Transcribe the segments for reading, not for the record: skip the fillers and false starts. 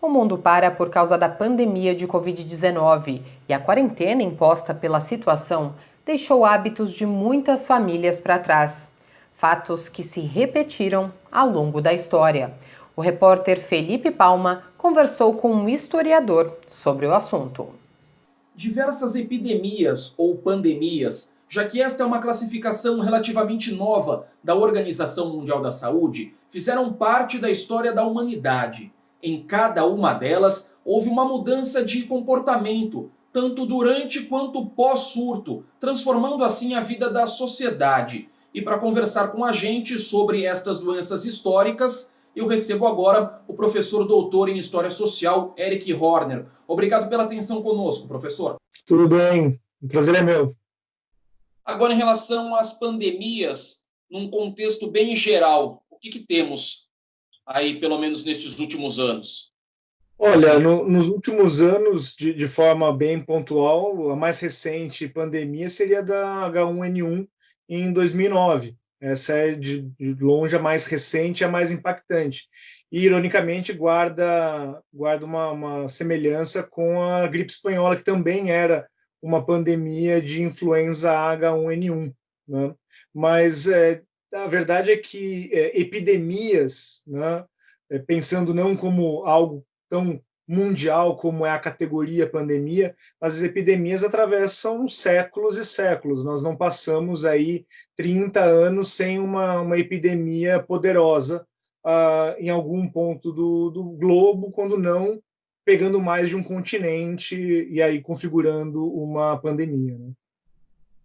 O mundo para por causa da pandemia de Covid-19 e a quarentena imposta pela situação deixou hábitos de muitas famílias para trás. Fatos que se repetiram ao longo da história. O repórter Felipe Palma conversou com um historiador sobre o assunto. Diversas epidemias ou pandemias, já que esta é uma classificação relativamente nova da Organização Mundial da Saúde, fizeram parte da história da humanidade. Em cada uma delas, houve uma mudança de comportamento, tanto durante quanto pós-surto, transformando assim a vida da sociedade. E para conversar com a gente sobre estas doenças históricas, eu recebo agora o professor doutor em História Social, Eric Horner. Obrigado pela atenção conosco, professor. Tudo bem, o prazer é meu. Agora, em relação às pandemias, num contexto bem geral, o que temos aí, pelo menos nestes últimos anos? Olha, nos últimos anos, de forma bem pontual, a mais recente pandemia seria da H1N1 em 2009. Essa é, de longe, a mais recente e a mais impactante. E, ironicamente, guarda uma semelhança com a gripe espanhola, que também era uma pandemia de influenza H1N1, né? Mas a verdade é que epidemias, né, pensando não como algo tão mundial como é a categoria pandemia, mas as epidemias atravessam séculos e séculos. Nós não passamos aí 30 anos sem uma epidemia poderosa em algum ponto do globo, quando não pegando mais de um continente e aí configurando uma pandemia, né?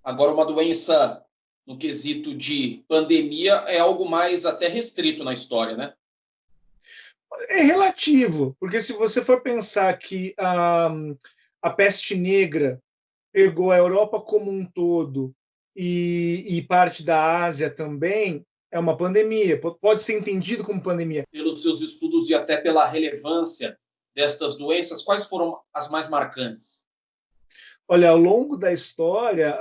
Agora, uma doença no quesito de pandemia é algo mais até restrito na história, né? É relativo, porque se você for pensar que a peste negra pegou a Europa como um todo e parte da Ásia também, é uma pandemia. Pode ser entendido como pandemia. Pelos seus estudos e até pela relevância destas doenças, quais foram as mais marcantes? Olha, ao longo da história,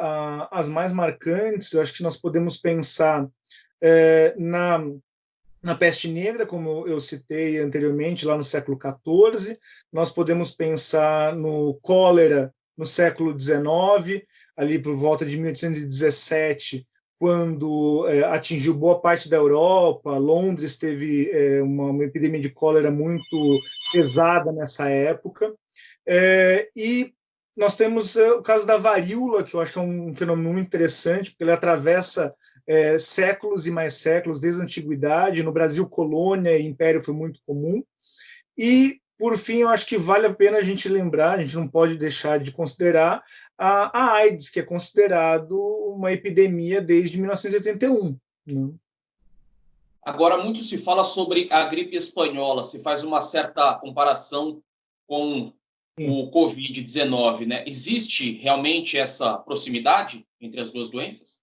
as mais marcantes, eu acho que nós podemos pensar na peste negra, como eu citei anteriormente, lá no século XIV. Nós podemos pensar no cólera no século XIX, ali por volta de 1817, quando atingiu boa parte da Europa. Londres teve uma epidemia de cólera muito pesada nessa época. E nós temos o caso da varíola, que eu acho que é um fenômeno muito interessante, porque ele atravessa séculos e mais séculos, desde a antiguidade. No Brasil, colônia e império foi muito comum. E, por fim, eu acho que vale a pena a gente lembrar, a gente não pode deixar de considerar a AIDS, que é considerado uma epidemia desde 1981. Né? Agora, muito se fala sobre a gripe espanhola, se faz uma certa comparação com Sim. o Covid-19, né? Existe realmente essa proximidade entre as duas doenças?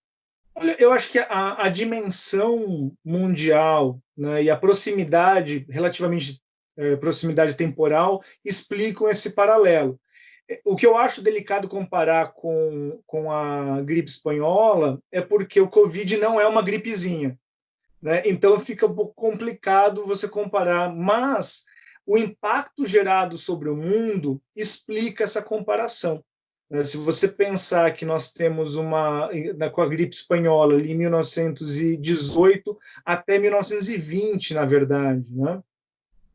Olha, eu acho que a dimensão mundial, né, e a proximidade, relativamente proximidade temporal, explicam esse paralelo. O que eu acho delicado comparar com a gripe espanhola é porque o Covid não é uma gripezinha, né? Então fica um pouco complicado você comparar, mas o impacto gerado sobre o mundo explica essa comparação. Se você pensar que nós temos com a gripe espanhola ali em 1918 até 1920, na verdade, né?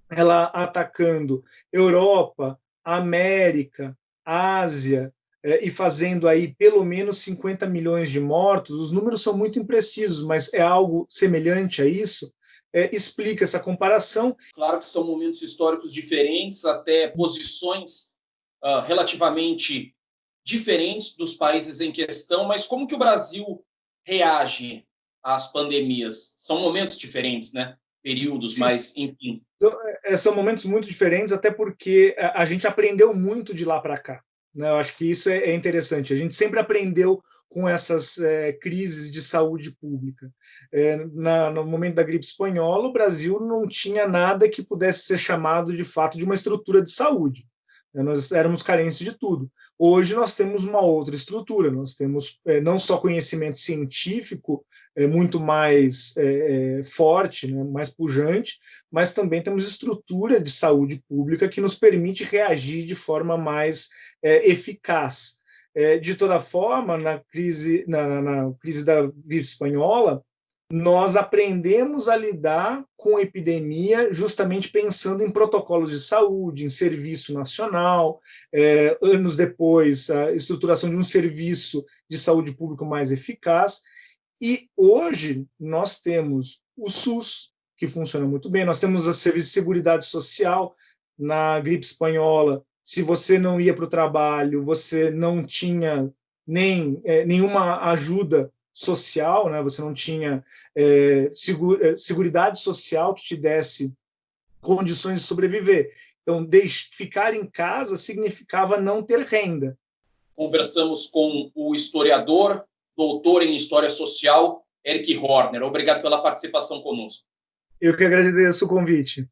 Ela atacando Europa, América, Ásia, e fazendo aí pelo menos 50 milhões de mortos. Os números são muito imprecisos, mas é algo semelhante a isso. Explica essa comparação. Claro que são momentos históricos diferentes, até posições relativamente diferentes dos países em questão, mas como que o Brasil reage às pandemias? São momentos diferentes, né? Períodos, Sim, mas enfim. são momentos muito diferentes, até porque a gente aprendeu muito de lá para cá, né? Eu acho que isso é interessante. A gente sempre aprendeu com essas crises de saúde pública. No momento da gripe espanhola, o Brasil não tinha nada que pudesse ser chamado de fato de uma estrutura de saúde. Nós éramos carentes de tudo. Hoje nós temos uma outra estrutura, nós temos não só conhecimento científico muito mais forte, né, mais pujante, mas também temos estrutura de saúde pública que nos permite reagir de forma mais eficaz. De toda forma, na crise da gripe espanhola, nós aprendemos a lidar com a epidemia justamente pensando em protocolos de saúde, em serviço nacional, anos depois, a estruturação de um serviço de saúde pública mais eficaz. E hoje nós temos o SUS, que funciona muito bem, nós temos o Serviço de Seguridade Social. Na gripe espanhola, se você não ia para o trabalho, você não tinha nenhuma ajuda social, né? Você não tinha seguridade social que te desse condições de sobreviver. Então, ficar em casa significava não ter renda. Conversamos com o historiador, doutor em História Social, Eric Horner. Obrigado pela participação conosco. Eu que agradeço o convite.